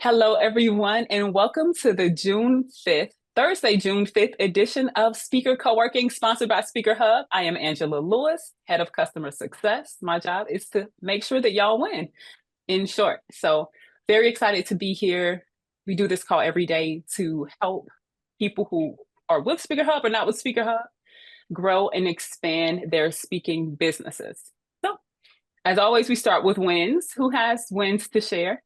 Hello, everyone, and welcome to the Thursday, June 5th edition of Speaker Co-working, sponsored by SpeakerHub. I am Angela Lewis, Head of Customer Success. My job is to make sure that y'all win, in short. So very excited to be here. We do this call every day to help people who are with SpeakerHub or not with SpeakerHub grow and expand their speaking businesses. So as always, we start with wins. Who has wins to share?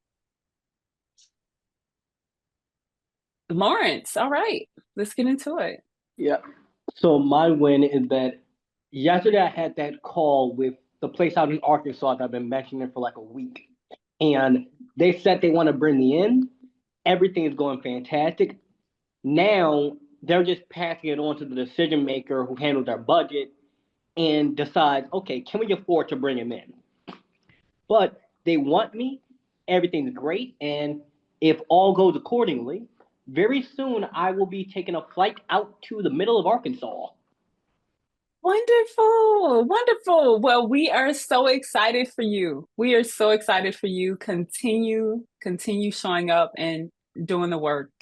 Lawrence, all right, let's get into it. Yeah. So my win is that yesterday I had that call with the place out in Arkansas that I've been mentioning for like a week. And they said they want to bring me in. Everything is going fantastic. Now they're just passing it on to the decision maker who handles their budget and decides, okay, can we afford to bring him in? But they want me. Everything's great. And if all goes accordingly, very soon I will be taking a flight out to the middle of Arkansas. Wonderful, wonderful. Well, we are so excited for you. We are so excited for you. Continue showing up and doing the work.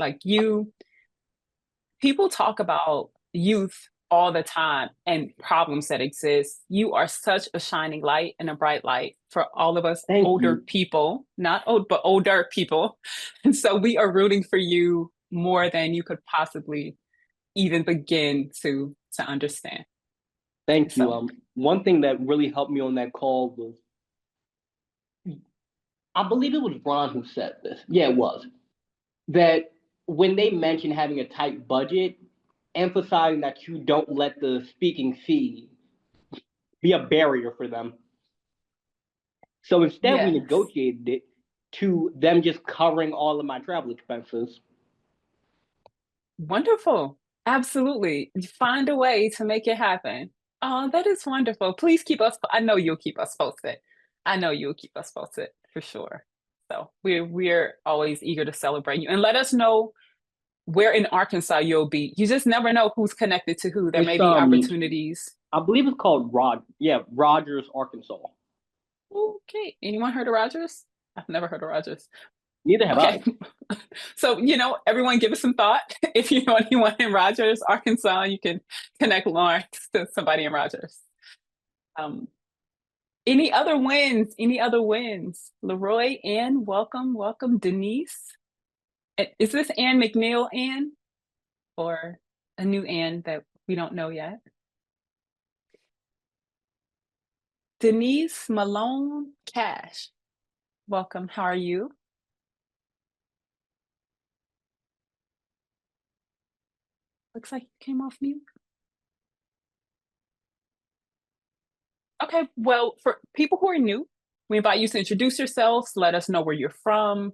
People talk about youth all the time and problems that exist. You are such a shining light and a bright light for all of us Thank older you. people, not old, but older people. And so we are rooting for you more than you could possibly even begin to understand. Thank you. So One thing that really helped me on that call was, I believe it was Ron who said this. Yeah, it was. That when they mention having a tight budget, emphasizing that you don't let the speaking fee be a barrier for them. So instead, we yes, negotiated it to them just covering all of my travel expenses. wonderful. Absolutely. Find a way to make it happen. Oh, that is wonderful. Please keep us, I know you'll keep us posted. I know you'll keep us posted for sure. So we're always eager to celebrate you and let us know where in Arkansas you'll be. You just never know who's connected to who. There may It's be opportunities. I believe it's called Rogers, Arkansas. Okay. Anyone heard of Rogers? I've never heard of Rogers. Neither have I. Okay. So, everyone give us some thought. If you know anyone in Rogers, Arkansas, you can connect Lawrence to somebody in Rogers. Um, any other wins? Any other wins? Leroy, Ann, welcome. Denise. Is this Ann McNeil, Ann? Or a new Ann that we don't know yet? Denise Malone Cash. Welcome. How are you? Looks like you came off mute. Okay, well, for people who are new, we invite you to introduce yourselves, let us know where you're from,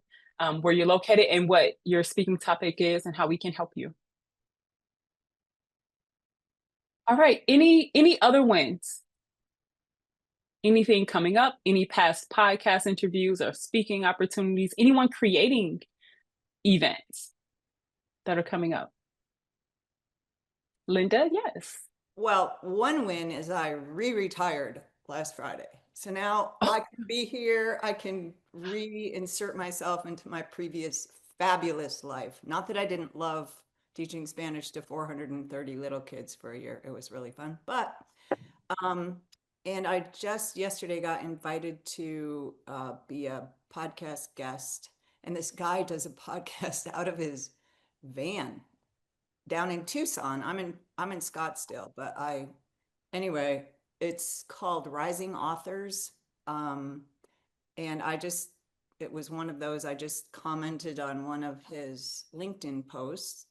where you're located, and what your speaking topic is, and how we can help you. All right, any other wins? Anything coming up? Any past podcast interviews or speaking opportunities? Anyone creating events that are coming up? Linda, yes. Well, one win is I re-retired last Friday. So now I can be here. I can reinsert myself into my previous fabulous life. Not that I didn't love teaching Spanish to 430 little kids for a year. It was really fun. But and I just yesterday got invited to be a podcast guest. And this guy does a podcast out of his van down in Tucson. I'm in Scottsdale, but anyway, it's called Rising Authors. And it was one of those, I just commented on one of his LinkedIn posts,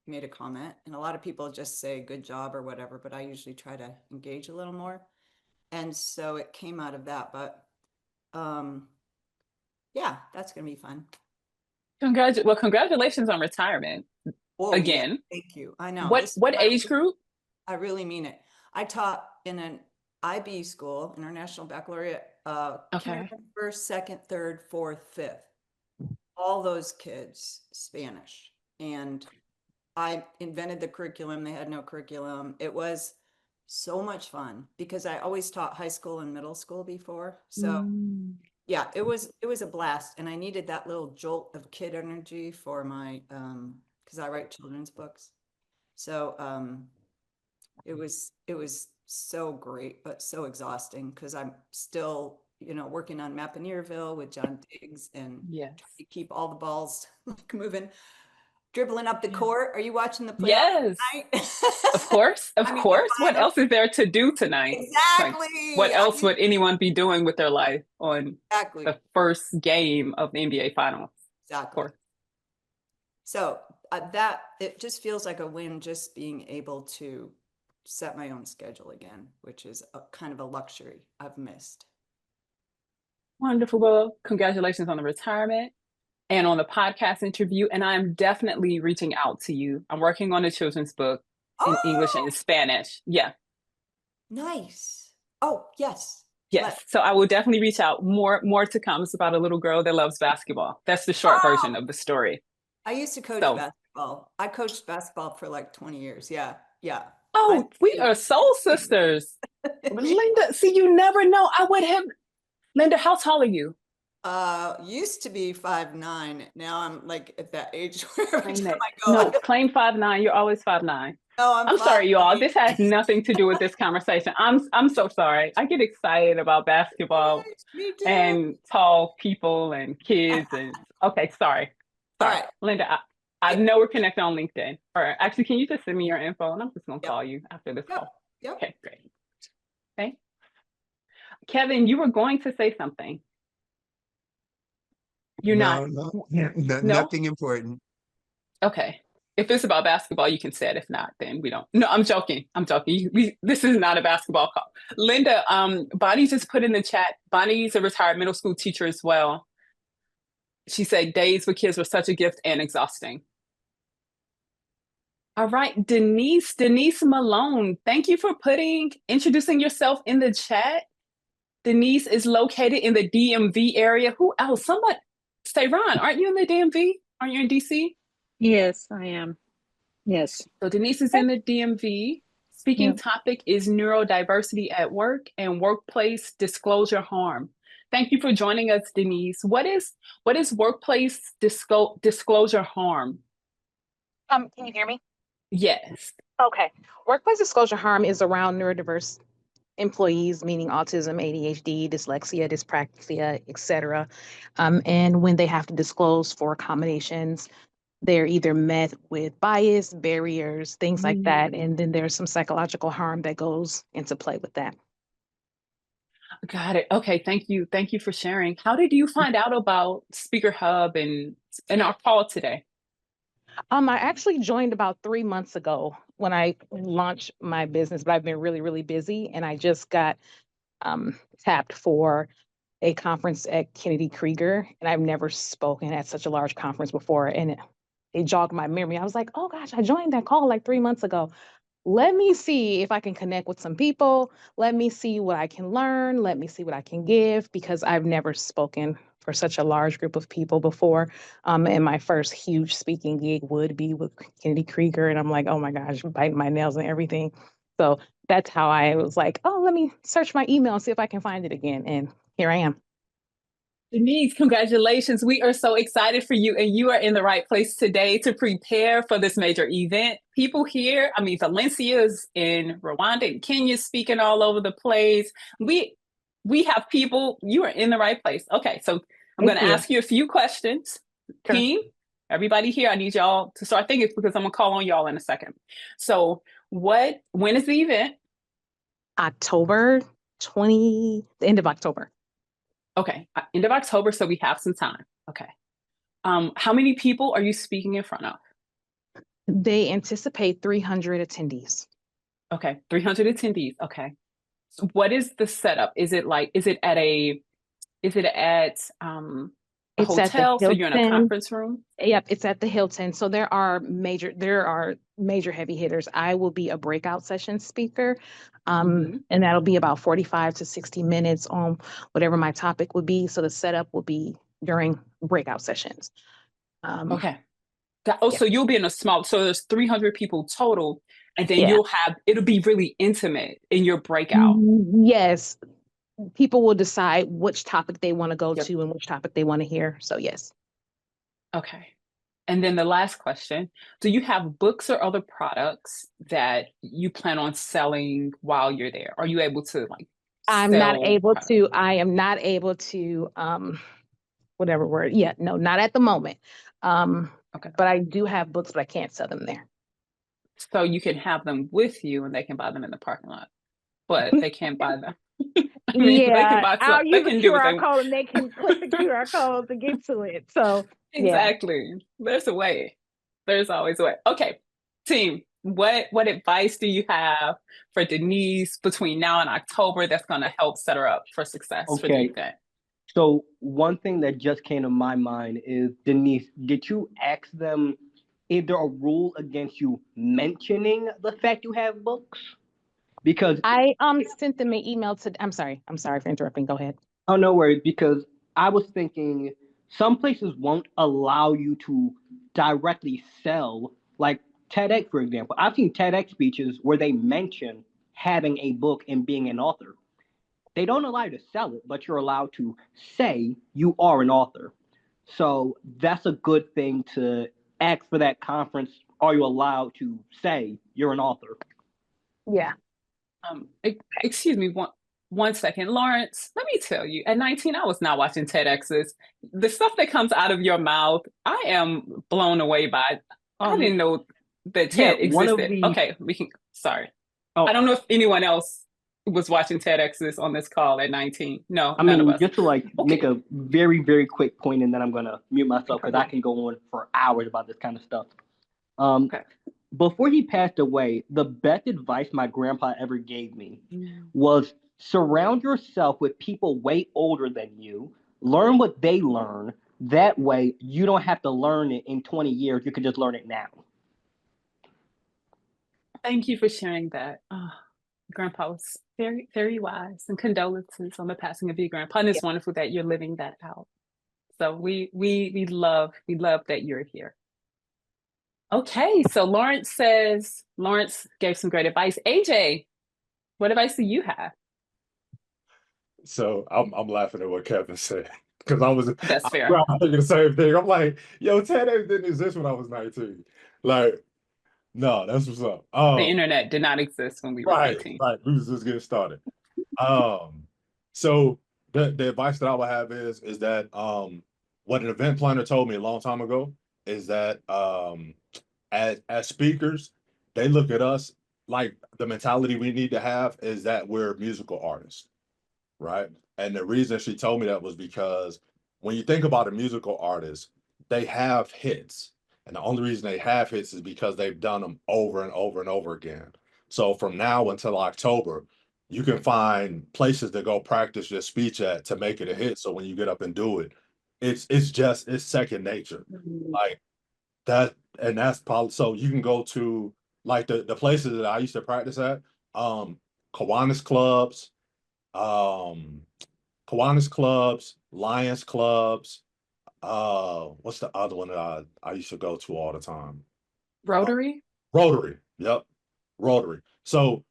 made a comment, and a lot of people just say good job or whatever, but I usually try to engage a little more. And so it came out of that, but yeah, that's gonna be fun. Congratulations on retirement Oh yeah, again. thank you. I know. What age group? I really mean it. I taught in an IB school, International Baccalaureate, Okay. first, second, third, fourth, fifth. All those kids Spanish. And I invented the curriculum. They had no curriculum. It was so much fun because I always taught high school and middle school before. So Yeah, it was a blast, and I needed that little jolt of kid energy for my because I write children's books. So it was so great, but so exhausting because I'm still, working on Mapaneerville with John Diggs and Yes. trying to keep all the balls like moving, dribbling up the Yeah. court. Are you watching the playoffs Yes. tonight? Of course. Of I mean, the course. What finals. else is there to do tonight? Like, what Exactly. else would anyone be doing with their life on Exactly. the first game of the NBA Finals? Of Exactly. course. So that it just feels like a win, just being able to set my own schedule again, which is a kind of a luxury I've missed. Wonderful. Well, congratulations on the retirement and on the podcast interview. And I'm definitely reaching out to you. I'm working on a children's book in English Oh, and Spanish. Yeah. nice. Oh, yes. Yes. So I will definitely reach out. More to come. It's about a little girl that loves basketball. That's the short Oh, version of the story. I used to coach So, basketball. I coached basketball for like 20 years. Yeah. Yeah. I oh, we are soul sisters. Linda, see, you never know. I would have, Linda, how tall are you? used to be 5'9". Now I'm like at that age where every Claim time it. I go, No, claim 5'9". You're always 5'9". no, I'm I'm five sorry, you all. eight. This has nothing to do with this conversation. I'm so sorry. I get excited about basketball Me too. and tall people and kids and okay, sorry. All Sorry. right. Linda, I Yep. know we're connected on LinkedIn. Or actually, can you just send me your info and I'm just gonna Yep. call you after this Yep. call. Yep. Okay, great. Okay. Kevin, you were going to say something. You're not. No, No? nothing important. Okay. If it's about basketball, you can say it. If not, then we don't. No, I'm joking. I'm joking. This is not a basketball call. Linda, Bonnie just put in the chat. Bonnie's a retired middle school teacher as well. She said days with kids were such a gift and exhausting. All right, Denise Malone. Thank you for introducing yourself in the chat. Denise is located in the DMV area. Who else? Someone say, Ron, aren't you in the DMV? Aren't you in DC? Yes, I am. Yes. So Denise is in the DMV. Speaking Yep. topic is neurodiversity at work and workplace disclosure harm. Thank you for joining us, Denise. What is workplace disclosure harm? Can you hear me? Yes. Okay. Workplace disclosure harm is around neurodiverse employees, meaning autism, ADHD, dyslexia, dyspraxia, etc. And when they have to disclose for accommodations, they're either met with bias, barriers, things like that. And then there's some psychological harm that goes into play with that. Got it. Okay. Thank you. Thank you for sharing. How did you find out about SpeakerHub and our call today? I actually joined about 3 months ago when I launched my business, but I've been really, really busy, and I just got tapped for a conference at Kennedy Krieger, and I've never spoken at such a large conference before, and it jogged my memory. I was like, oh gosh, I joined that call like 3 months ago. Let me see if I can connect with some people. Let me see what I can learn. Let me see what I can give, because I've never spoken for such a large group of people before. And my first huge speaking gig would be with Kennedy Krieger. And I'm like, oh my gosh, biting my nails and everything. So that's how I was like, oh, let me search my email and see if I can find it again. And here I am. Denise, congratulations. We are so excited for you, and you are in the right place today to prepare for this major event. People here, I mean, Valencia's in Rwanda and Kenya speaking all over the place. We have people, you are in the right place. Okay, so I'm going to ask you a few questions. Sure. Team, everybody here, I need y'all to start thinking because I'm going to call on y'all in a second. So when is the event? October 20, the end of October. Okay, end of October, so we have some time. Okay. How many people are you speaking in front of? They anticipate 300 attendees. Okay, 300 attendees. Okay. So what is the setup? Is it at a It's at the hotel? So you're in a Hilton. conference room? Yep, it's at the Hilton. So there are major heavy hitters. I will be a breakout session speaker. And that'll be about 45 to 60 minutes on whatever my topic would be. So the setup will be during breakout sessions. Okay. Yeah. So you'll be in so there's 300 people total, and then Yeah. it'll be really intimate in your breakout. Yes. people will decide which topic they want to go Yep. to and which topic they want to hear. So yes. Okay. And then the last question, do you have books or other products that you plan on selling while you're there? Are you able to like I am not sell products? able to, whatever word. Yeah, no, not at the moment. Okay. But I do have books, but I can't sell them there. So you can have them with you and they can buy them in the parking lot, but they can't buy them. I mean, they can Yeah, buy some, I'll they use a can do what they QR want. code and they can click the QR code to get to it. So yeah. Exactly. There's a way. There's always a way. Okay, team, what advice do you have for Denise between now and October that's going to help set her up for success for the Okay. event? So one thing that just came to my mind is, Denise, did you ask them, is there a rule against you mentioning the fact you have books? Because I sent them an email to, I'm sorry for interrupting. Go ahead. oh, no worries, because I was thinking some places won't allow you to directly sell, like TEDx, for example. I've seen TEDx speeches where they mention having a book and being an author. They don't allow you to sell it, but you're allowed to say you are an author. So that's a good thing to ask for that conference. Are you allowed to say you're an author? Yeah. Excuse me one second, Lawrence. Let me tell you, at 19, I was not watching TEDx's. The stuff that comes out of your mouth, I am blown away by. I didn't know that Yeah, TED one of existed. the Okay, we can. Sorry, oh, I don't know if anyone else was watching TEDx's on this call at 19. No, I none of mean, us. just to like make Okay. a very, very quick point, and then I'm gonna mute myself because I can go on for hours about this kind of stuff. Okay. Before he passed away, the best advice my grandpa ever gave me was surround yourself with people way older than you. Learn what they learn. That way, you don't have to learn it in 20 years. You can just learn it now. Thank you for sharing that. Grandpa was very, very wise, and condolences on the passing of your grandpa. And it's wonderful that you're living that out. So we love that you're here. Okay, so Lawrence gave some great advice. AJ, what advice do you have? So I'm laughing at what Kevin said because I was fair. thinking the same thing. I'm like, yo, TEDx didn't exist when I was 19. Like, no, that's what's up. The internet did not exist when we were 19. Right. We was just getting started. So the advice that I would have is that what an event planner told me a long time ago is that as speakers, they look at us like the mentality we need to have is that we're musical artists, right? And the reason she told me that was because when you think about a musical artist, they have hits. And the only reason they have hits is because they've done them over and over and over again. So from now until October, you can find places to go practice your speech at to make it a hit. So when you get up and do it, it's second nature. Like that, and that's probably so you can go to like the places that I used to practice at, Kiwanis clubs, um, Lions clubs. What's the other one that I used to go to all the time? Rotary? Rotary. Yep. Rotary. So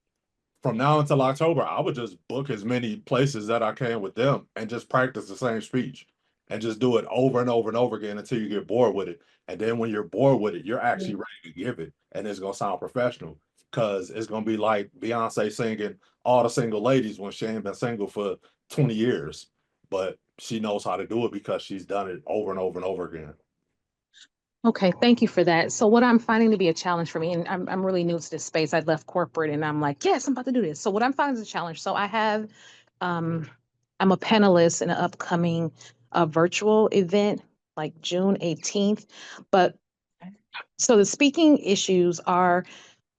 from now until October, I would just book as many places that I can with them and just practice the same speech and just do it over and over and over again until you get bored with it. And then when you're bored with it, you're actually ready to give it. And it's gonna sound professional because it's gonna be like Beyonce singing all the single ladies when she ain't been single for 20 years. But she knows how to do it because she's done it over and over and over again. Okay, thank you for that. So what I'm finding to be a challenge for me, and I'm really new to this space. I left corporate and I'm like, yes, I'm about to do this. So what I'm finding is a challenge. So I have, I'm a panelist in an upcoming virtual event, like June 18th. But so the speaking issues are,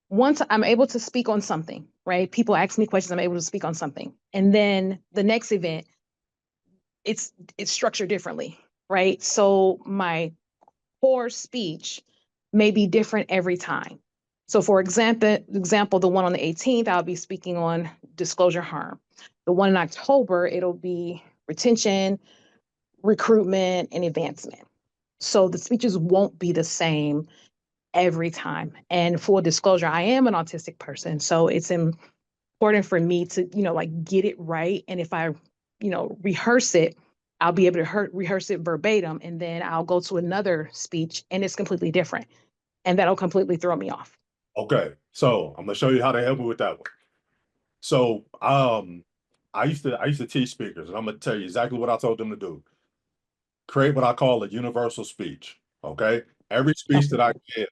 once I'm able to speak on something, right? People ask me questions, I'm able to speak on something. And then the next event, it's structured differently, right? So my core speech may be different every time. So for example, the one on the 18th, I'll be speaking on disclosure harm. The one in October, it'll be retention, recruitment, and advancement. So the speeches won't be the same every time. And full disclosure, I am an autistic person. So it's important for me to, like get it right. And if I, rehearse it, I'll be able to rehearse it verbatim, and then I'll go to another speech and it's completely different. And that'll completely throw me off. Okay, so I'm gonna show you how to help me with that one. So I used to teach speakers, and I'm gonna tell you exactly what I told them to do. Create what I call a universal speech. Okay. Every speech that I give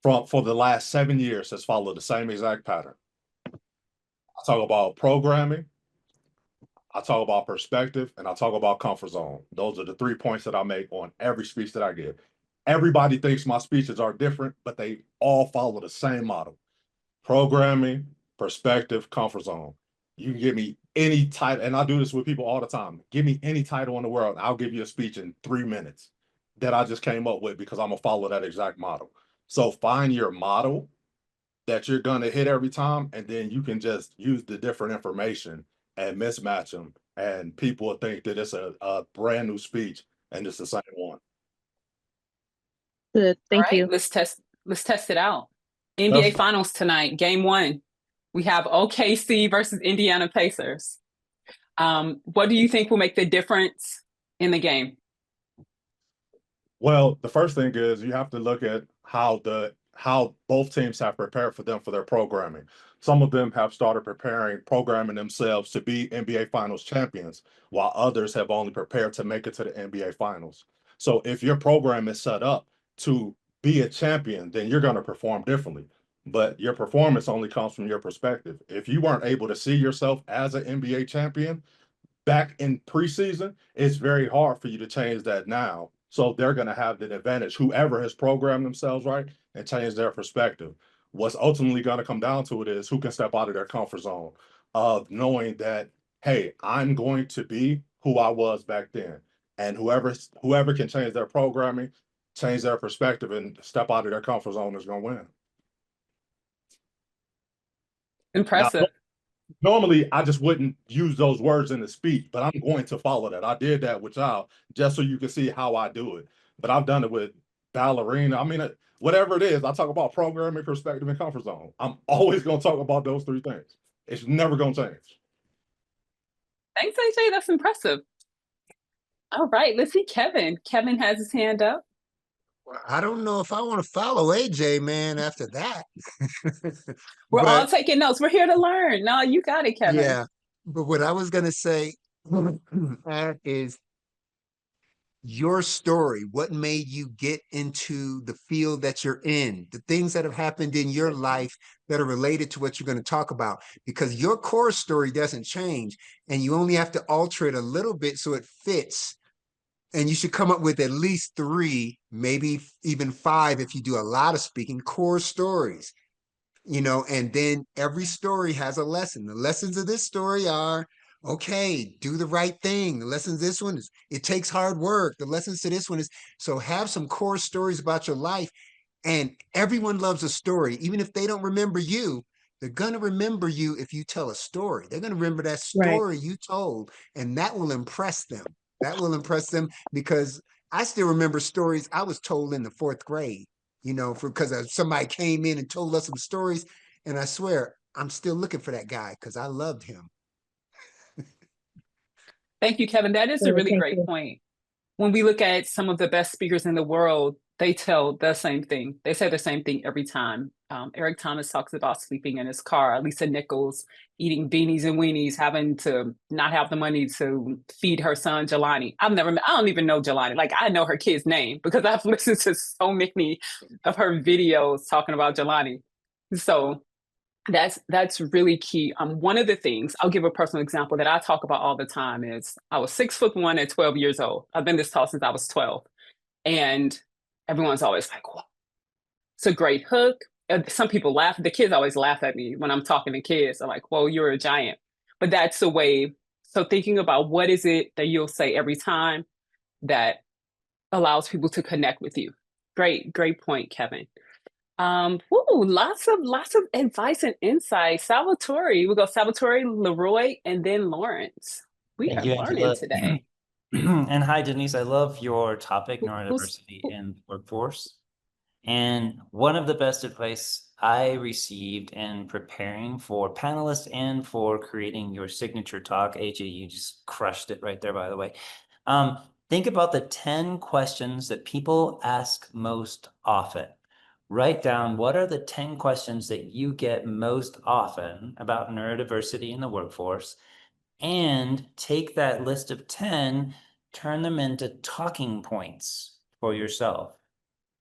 for the last 7 years has followed the same exact pattern. I talk about programming, I talk about perspective, and I talk about comfort zone. Those are the 3 points that I make on every speech that I give. Everybody thinks my speeches are different, but they all follow the same model. Programming, perspective, comfort zone. You can give me any title, and I do this with people all the time. Give me any title in the world, I'll give you a speech in 3 minutes that I just came up with because I'm gonna follow that exact model. So find your model that you're gonna hit every time, and then you can just use the different information and mismatch them, and people will think that it's a brand new speech and it's the same one. Good. Thank All right, you. let's test it out. NBA Finals tonight, game 1. We have OKC versus Indiana Pacers. What do you think will make the difference in the game? Well, the first thing is you have to look at how both teams have prepared for them for their programming. Some of them have started programming themselves to be NBA Finals champions, while others have only prepared to make it to the NBA Finals. So if your program is set up to be a champion, then you're going to perform differently. But your performance only comes from your perspective. If you weren't able to see yourself as an NBA champion back in preseason, it's very hard for you to change that now. So they're going to have the advantage, whoever has programmed themselves right and changed their perspective. What's ultimately going to come down to it is who can step out of their comfort zone of knowing that, hey, I'm going to be who I was back then. And whoever can change their programming, change their perspective, and step out of their comfort zone is going to win. Impressive. Now, normally, I just wouldn't use those words in the speech, but I'm going to follow that. I did that with y'all just so you can see how I do it. But I've done it with ballerina. I mean, whatever it is, I talk about programming, perspective, and comfort zone. I'm always going to talk about those 3 things. It's never going to change. Thanks, AJ. That's impressive. All right, let's see Kevin. Kevin has his hand up. Well, I don't know if I want to follow AJ, man, after that. We're all But taking notes. We're here to learn. No, you got it, Kevin. yeah, but what I was going to say is your story. What made you get into the field that you're in? The things that have happened in your life that are related to what you're going to talk about, because your core story doesn't change, and you only have to alter it a little bit so it fits. And you should come up with at least 3, maybe even 5 if you do a lot of speaking, core stories, and then every story has a lesson. The lessons of this story are, okay, do the right thing. The lessons this one is, it takes hard work. The lessons to this one is, so have some core stories about your life. And everyone loves a story. Even if they don't remember you, they're going to remember you if you tell a story. They're going to remember that story you told, and that will impress them. That will impress them, because I still remember stories I was told in the 4th grade, because somebody came in and told us some stories. And I swear, I'm still looking for that guy because I loved him. Thank you, Kevin. That is a really great point. When we look at some of the best speakers in the world, they tell the same thing. They say the same thing every time. Eric Thomas talks about sleeping in his car. Lisa Nichols eating beanies and weenies, having to not have the money to feed her son Jelani. I don't even know Jelani. Like, I know her kid's name because I've listened to so many of her videos talking about Jelani. So that's really key. One of the things, I'll give a personal example that I talk about all the time is I was 6'1" at 12 years old. I've been this tall since I was 12. And everyone's always like, wow, it's a great hook. Some people laugh. The kids always laugh at me when I'm talking to kids. They're like, whoa, you're a giant. But that's the way. So thinking about what is it that you'll say every time that allows people to connect with you. Great point, Kevin. Lots of advice and insight. Salvatore, we'll go Salvatore, Leroy, and then Lawrence. We are learning today. And hi, Denise. I love your topic, neurodiversity in workforce. And one of the best advice I received in preparing for panelists and for creating your signature talk. AJ, you just crushed it right there, by the way. Think about the 10 questions that people ask most often. Write down what are the 10 questions that you get most often about neurodiversity in the workforce, and take that list of 10, turn them into talking points for yourself.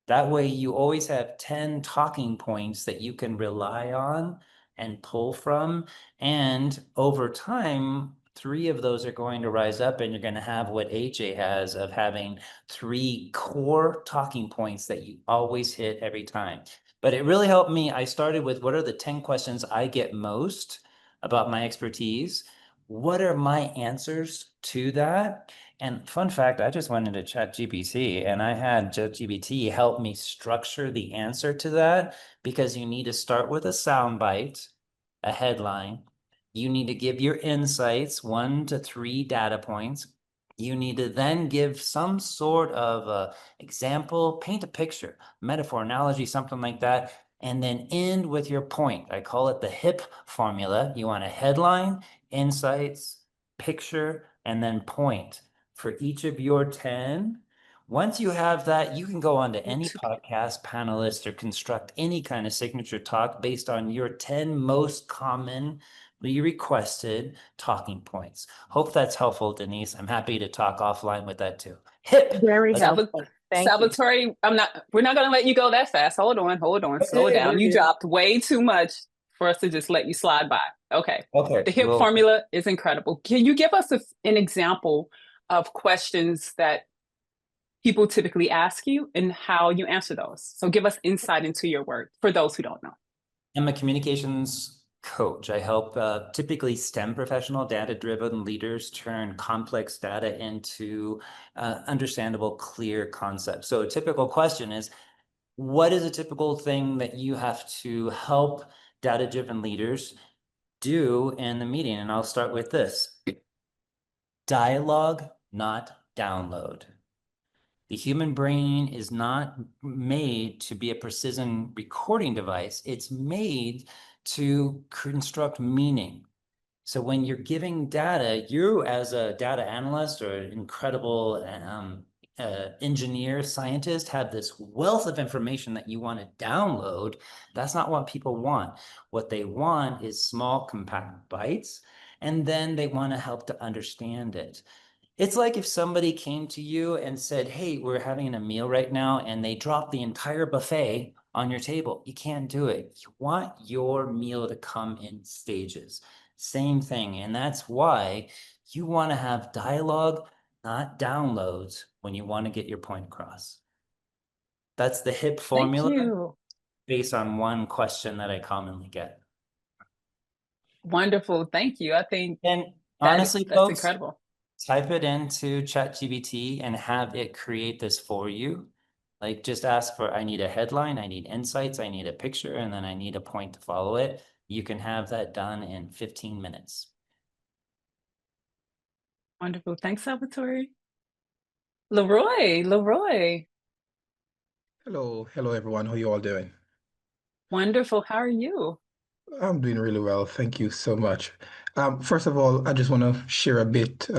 That way you always have 10 talking points that you can rely on and pull from. And over time, 3 of those are going to rise up, and you're going to have what AJ has of having 3 core talking points that you always hit every time. But it really helped me. I started with what are the 10 questions I get most about my expertise? What are my answers to that? And fun fact, I just went into ChatGPT and I had ChatGPT help me structure the answer to that, because you need to start with a soundbite, a headline. You need to give your insights, 1 to 3 data points. You need to then give some sort of example, paint a picture, metaphor, analogy, something like that, and then end with your point. I call it the HIP formula. You want a headline, insights, picture, and then point for each of your 10. Once you have that, you can go on to any podcast panelist or construct any kind of signature talk based on your 10 most commonly requested talking points. Hope that's helpful, Denise. I'm happy to talk offline with that too. HIP. Very Let's- helpful. Thank you. Salvatore, we're not going to let you go that fast. Hold on, slow Okay, down. we're You good. dropped way too much for us to just let you slide by. Okay. Okay. The HIP well, formula is incredible. Can you give us an example of questions that people typically ask you and how you answer those? So give us insight into your work for those who don't know. I'm a communications coach. I help typically STEM professional, data-driven leaders turn complex data into understandable, clear concepts. So a typical question is, what is a typical thing that you have to help data-driven leaders do in the meeting? And I'll start with this. Dialogue, not download. The human brain is not made to be a precision recording device. It's made to construct meaning. So when you're giving data, you as a data analyst or an incredible engineer, scientist, have this wealth of information that you want to download. That's not what people want. What they want is small, compact bites, and then they want to help to understand it. It's like if somebody came to you and said, hey, we're having a meal right now, and they dropped the entire buffet on your table. You can't do it. You want your meal to come in stages. Same thing. And that's why you want to have dialogue, not downloads, when you want to get your point across. That's the HIP formula Thank you. based on one question that I commonly get. Wonderful. Thank you. I think And that's honestly, folks, incredible. type it into ChatGPT and have it create this for you. Like just ask for, I need a headline, I need insights, I need a picture, and then I need a point to follow it. You can have that done in 15 minutes. Wonderful. Thanks, Salvatore. Leroy. Hello, everyone. How you all doing? Wonderful. How are you? I'm doing really well. Thank you so much. First of all, I just want to share a bit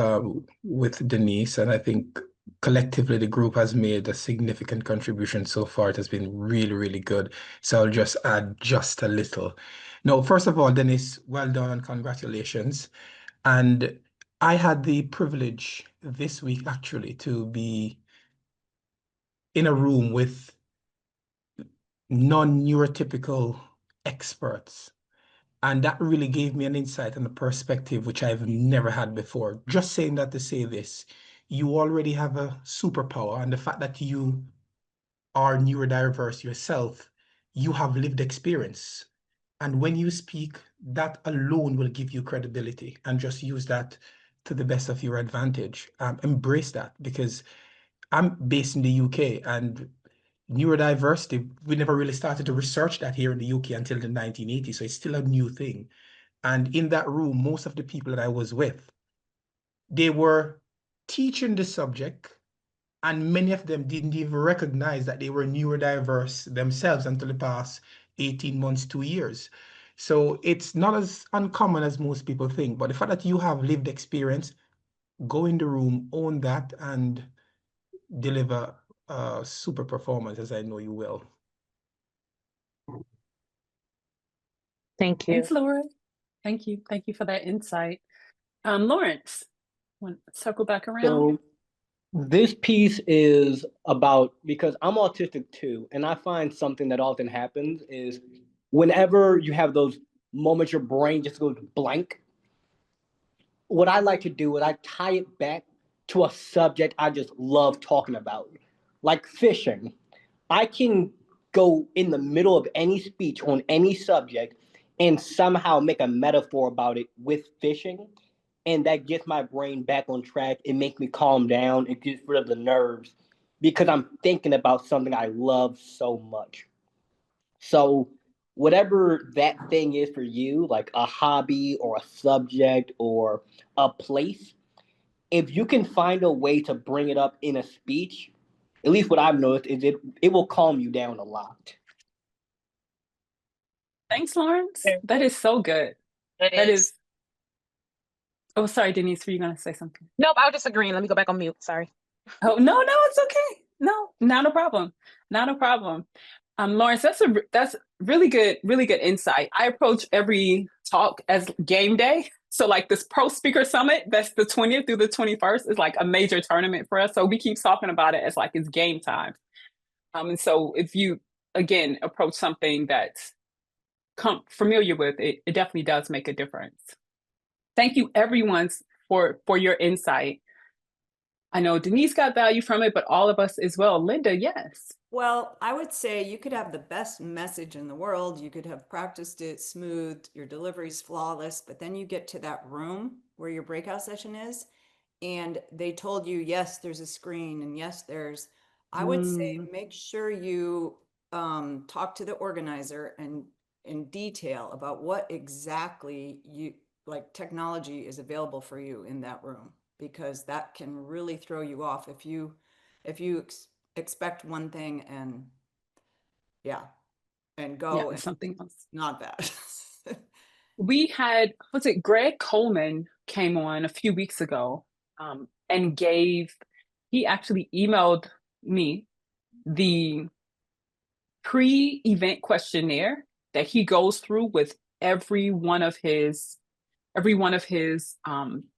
with Denise, and I think collectively the group has made a significant contribution so far. It has been really, really good. So I'll just add just a little. No, first of all, Denise, well done and congratulations. And I had the privilege this week actually to be in a room with non-neurotypical experts. And that really gave me an insight and a perspective which I've never had before. Just saying that to say this, you already have a superpower, and the fact that you are neurodiverse yourself, you have lived experience. And when you speak, that alone will give you credibility, and just use that to the best of your advantage. Embrace that, because I'm based in the UK, and neurodiversity, we never really started to research that here in the UK until the 1980s, so it's still a new thing. And in that room, most of the people that I was with, they were teaching the subject, and many of them didn't even recognize that they were neurodiverse themselves until the past 18 months, 2 years. So it's not as uncommon as most people think. But the fact that you have lived experience, go in the room, own that, and deliver a super performance, as I know you will. Thank you. Thanks, Laura. Thank you. Thank you for that insight. Lawrence, want to circle back around? So this piece is about, because I'm autistic too, and I find something that often happens is whenever you have those moments your brain just goes blank, what I like to do is I tie it back to a subject I just love talking about, like fishing. I can go in the middle of any speech on any subject and somehow make a metaphor about it with fishing. And that gets my brain back on track. It makes me calm down. It gets rid of the nerves because I'm thinking about something I love so much. So whatever that thing is for you, like a hobby or a subject or a place, if you can find a way to bring it up in a speech, at least what I've noticed is it will calm you down a lot. Thanks, Lawrence. That is so good. That is. Oh, sorry, Denise, were you going to say something? Nope, I was just agreeing. Let me go back on mute. Sorry. Oh, no, it's okay. No, not a problem. Not a problem. Lawrence, that's really good insight. I approach every talk as game day. So like this Pro Speaker Summit, that's the 20th through the 21st, is like a major tournament for us. So we keep talking about it as like it's game time. And so if you, again, approach something that's familiar with, it definitely does make a difference. Thank you, everyone, for your insight. I know Denise got value from it, but all of us as well. Linda, yes. Well, I would say you could have the best message in the world. You could have practiced it smooth, your delivery's flawless, but then you get to that room where your breakout session is, and they told you, yes, there's a screen, and yes, there's, I would say, make sure you talk to the organizer and in detail about what exactly like technology is available for you in that room, because that can really throw you off if you expect one thing and go and something else. Not that. We had, was it Greg Coleman came on a few weeks ago and he actually emailed me the pre-event questionnaire that he goes through with every one of his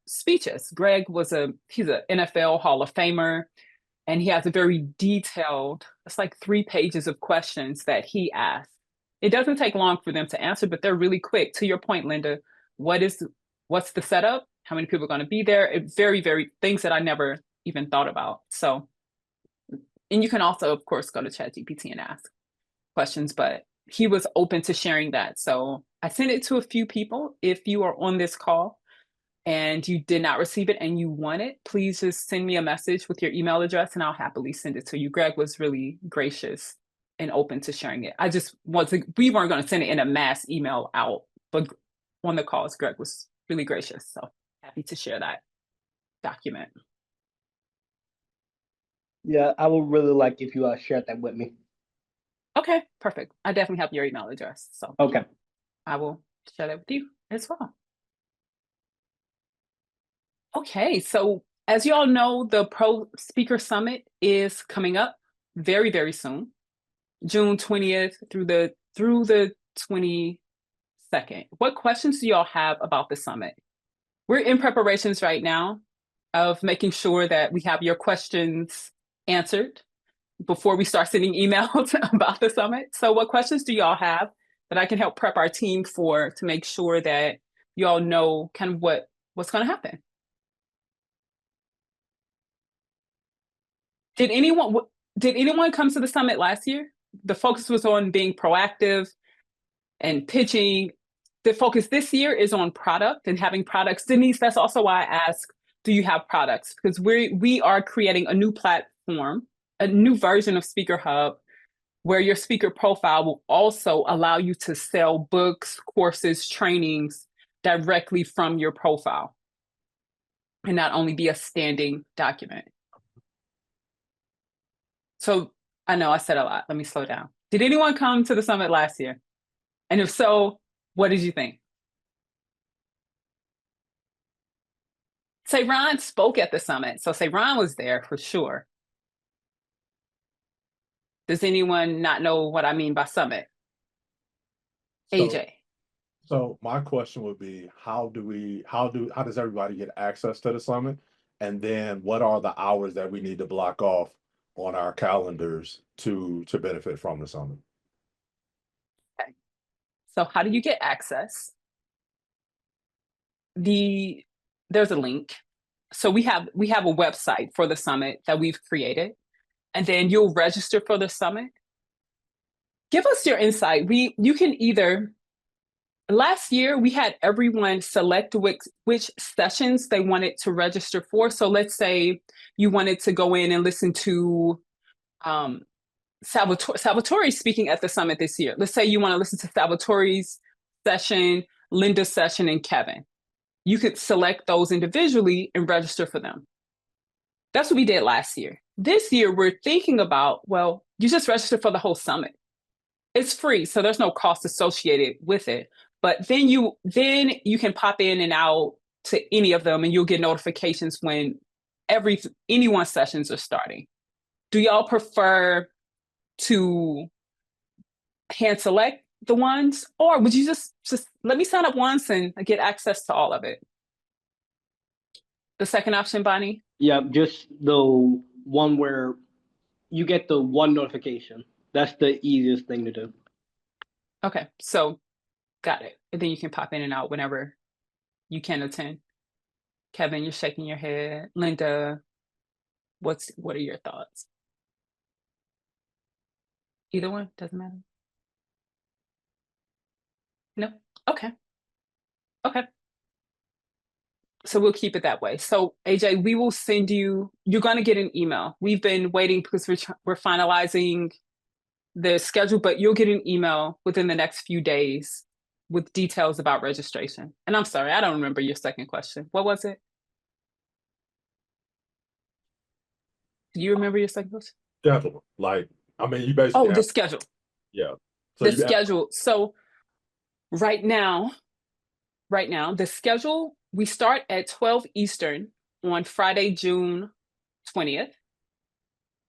speeches. Greg he's an NFL Hall of Famer, and he has a very detailed, it's like 3 pages of questions that he asked. It doesn't take long for them to answer, but they're really quick. To your point, Linda, what's the setup? How many people are going to be there? It's very, very things that I never even thought about. So, and you can also, of course, go to ChatGPT and ask questions, but he was open to sharing that. So I sent it to a few people. If you are on this call and you did not receive it and you want it, please just send me a message with your email address and I'll happily send it to you. Greg was really gracious and open to sharing it. We weren't going to send it in a mass email out, but on the calls, Greg was really gracious. So happy to share that document. Yeah, I would really like if you shared that with me. Okay, perfect. I definitely have your email address. So okay, I will share that with you as well. Okay, so as you all know, the Pro Speaker Summit is coming up very, very soon, June 20th through the 22nd. What questions do y'all have about the summit? We're in preparations right now of making sure that we have your questions answered before we start sending emails about the summit. So what questions do y'all have that I can help prep our team to make sure that y'all know kind of what's going to happen? Did anyone come to the summit last year? The focus was on being proactive and pitching. The focus this year is on product and having products. Denise, that's also why I asked, do you have products? Because we are creating a new platform, a new version of SpeakerHub, where your speaker profile will also allow you to sell books, courses, trainings directly from your profile and not only be a standing document. So I know I said a lot. Let me slow down. Did anyone come to the summit last year? And if so, what did you think? Say Ron spoke at the summit. So say Ron was there for sure. Does anyone not know what I mean by summit? AJ. So my question would be, how does everybody get access to the summit? And then what are the hours that we need to block off on our calendars to benefit from the summit? Okay. So how do you get access? There's a link. So we have a website for the summit that we've created, and then you'll register for the summit. Give us your insight. You can either, last year we had everyone select which sessions they wanted to register for. So let's say you wanted to go in and listen to Salvatore speaking at the summit this year. Let's say you want to listen to Salvatore's session, Linda's session, and Kevin. You could select those individually and register for them. That's what we did last year. This year, we're thinking about, well, you just register for the whole summit. It's free, so there's no cost associated with it. But then you can pop in and out to any of them, and you'll get notifications when anyone's sessions are starting. Do y'all prefer to hand select the ones, or would you just let me sign up once and get access to all of it? The second option, Bonnie? Yeah, just the one where you get the one notification. That's the easiest thing to do. Okay, so got it. And then you can pop in and out whenever you can attend. Kevin, you're shaking your head. Linda, what are your thoughts? Either one, doesn't matter. No? Okay. Okay. So we'll keep it that way. So AJ, we will send you're going to get an email. We've been waiting because we're finalizing the schedule, but you'll get an email within the next few days with details about registration. And I'm sorry, I don't remember your second question. What was it? Do you remember your second question? Schedule. Like, I mean, you basically the schedule. Yeah. So the schedule. So right now, the schedule, we start at 12 Eastern on Friday, June 20th.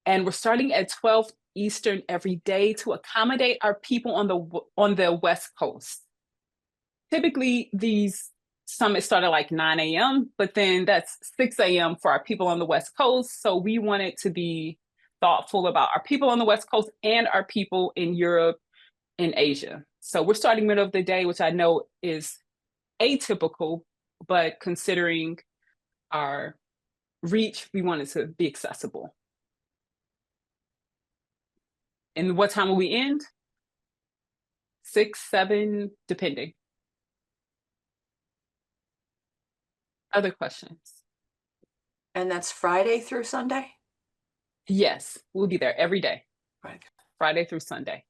And we're starting at 12 Eastern every day to accommodate our people on the West Coast. Typically, these summits start at like 9 a.m., but then that's 6 a.m. for our people on the West Coast. So we wanted to be thoughtful about our people on the West Coast and our people in Europe and Asia. So we're starting middle of the day, which I know is atypical, but considering our reach, we wanted to be accessible. And what time will we end? 6, 7, depending. Other questions? And that's Friday through Sunday? Yes, we'll be there every day. Right. Friday through Sunday.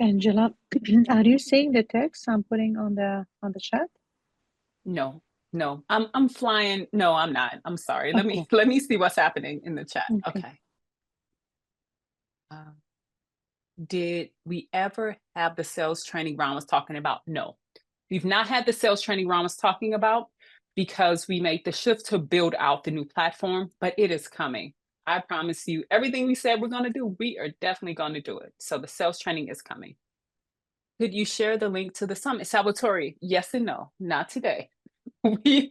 Angela, are you seeing the text I'm putting on the chat? No, I'm flying. No, I'm not. I'm sorry. Okay. Let me see what's happening in the chat. Okay. Did we ever have the sales training Ron was talking about? No, we've not had the sales training Ron was talking about because we made the shift to build out the new platform, but it is coming. I promise you, everything we said we're going to do, we are definitely going to do it. So the sales training is coming. Could you share the link to the summit? Salvatore, yes and no, not today. We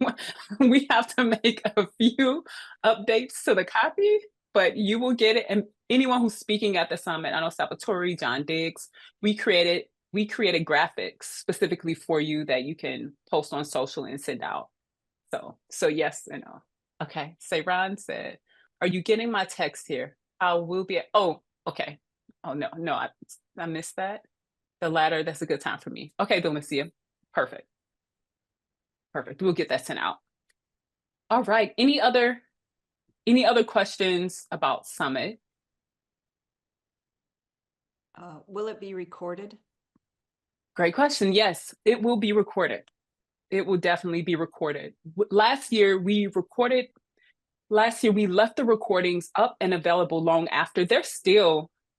have to make a few updates to the copy, but you will get it. And anyone who's speaking at the summit, I know Salvatore, John Diggs, we created graphics specifically for you that you can post on social and send out. So yes and no. Okay. Say Ron said, are you getting my text here? I will be. Oh, okay. Oh no, I missed that. The latter, that's a good time for me. Okay, Delicia. Perfect. We'll get that sent out. All right. Any other questions about Summit? Will it be recorded? Great question. Yes, it will be recorded. It will definitely be recorded. Last year we left the recordings up and available long after. Let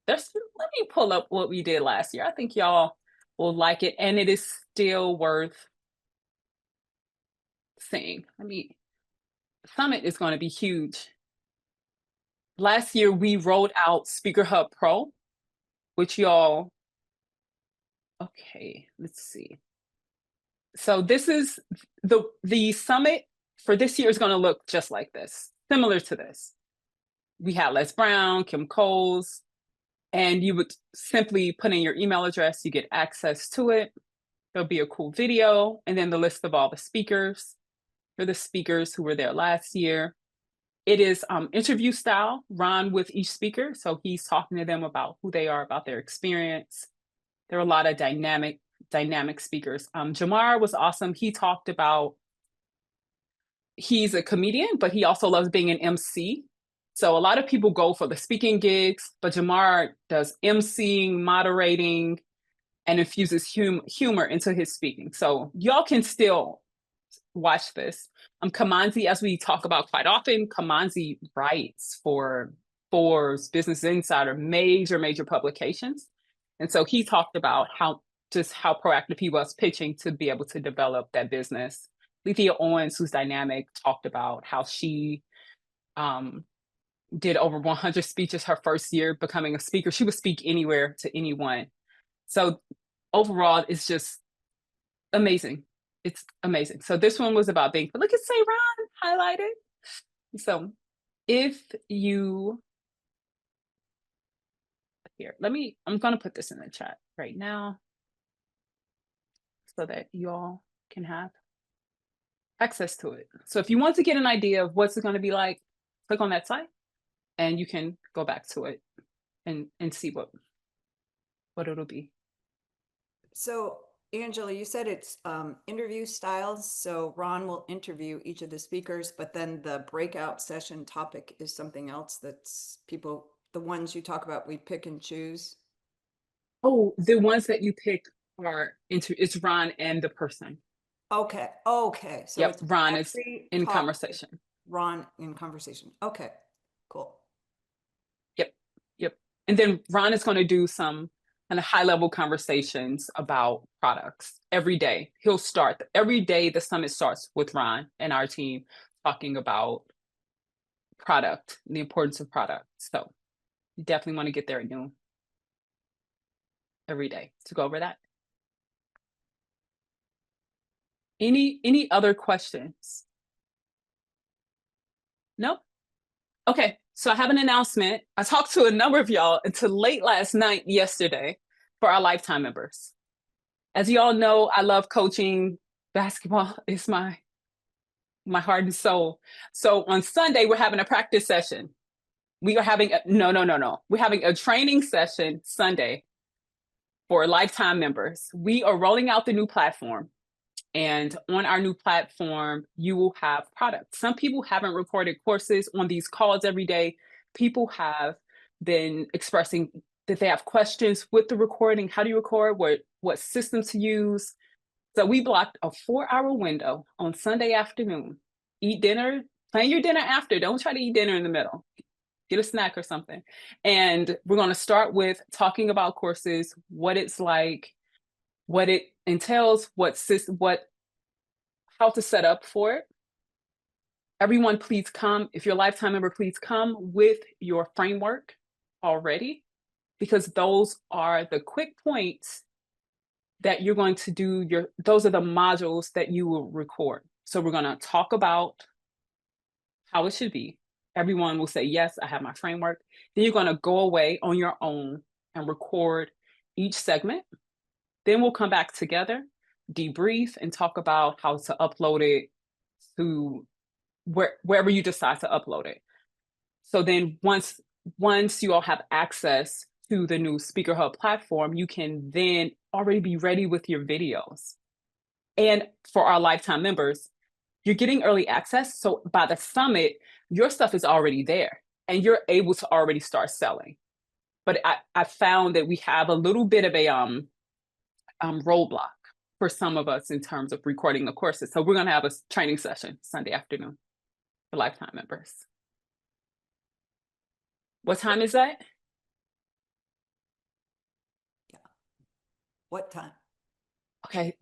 me pull up what we did last year. I think y'all will like it, and it is still worth seeing. I mean, Summit is going to be huge. Last year, we rolled out SpeakerHub Pro, which y'all, okay, let's see. So this is the summit for this year is going to look just like this, similar to this. We had Les Brown, Kim Coles, and you would simply put in your email address, you get access to it. There'll be a cool video, and then the list of all the speakers for the speakers who were there last year. It is interview style, Ron with each speaker. So he's talking to them about who they are, about their experience. There are a lot of dynamic speakers. Jamar was awesome. He talked about, he's a comedian, but he also loves being an MC. So a lot of people go for the speaking gigs, but Jamar does MCing, moderating, and infuses humor into his speaking. So y'all can still watch this. Kamanzi, as we talk about quite often, Kamanzi writes for Forbes, Business Insider, major publications. And so he talked about how proactive he was pitching to be able to develop that business. Lethea Owens, who's dynamic, talked about how she did over 100 speeches her first year becoming a speaker. She would speak anywhere to anyone. So overall, it's just amazing. It's amazing. So this one was about being, look at Say Ron highlighted. So if you, here, I'm going to put this in the chat right now so that y'all can have access to it. So if you want to get an idea of what's it going to be like, click on that site and you can go back to it and see what it'll be. So Angela, you said it's interview styles. So Ron will interview each of the speakers, but then the breakout session topic is something else that's the ones you talk about, we pick and choose. Oh, the ones that you pick are it's Ron and the person. Okay. So yep, it's Ron is in conversation. Ron in conversation. Okay, cool. Yep. And then Ron is going to do some kind of high-level conversations about products every day. He'll start every day. The summit starts with Ron and our team talking about product, the importance of product. So you definitely want to get there at noon every day to go over that. Any other questions? Nope. Okay, so I have an announcement. I talked to a number of y'all until late last night, yesterday, for our lifetime members. As you all know, I love coaching. Basketball is my heart and soul. So on Sunday, we're having a practice session. We are having no. We're having a training session Sunday for lifetime members. We are rolling out the new platform. And on our new platform, you will have products. Some people haven't recorded courses on these calls every day. People have been expressing that they have questions with the recording. How do you record? What system to use? So we blocked a 4-hour window on Sunday afternoon. Eat dinner, plan your dinner after. Don't try to eat dinner in the middle. Get a snack or something. And we're going to start with talking about courses, what it's like, what it entails, how to set up for it. Everyone, please come. If you're a lifetime member, please come with your framework already, because those are the quick points that you're going to do. Those are the modules that you will record. So we're going to talk about how it should be. Everyone will say, yes, I have my framework. Then you're going to go away on your own and record each segment. Then we'll come back together, debrief, and talk about how to upload it to wherever you decide to upload it. So then once you all have access to the new SpeakerHub platform, you can then already be ready with your videos. And for our lifetime members, you're getting early access. So by the summit, your stuff is already there and you're able to already start selling. But I found that we have a little bit of a roadblock for some of us in terms of recording the courses. So we're going to have a training session Sunday afternoon for lifetime members. What time is that? Yeah. What time? Okay,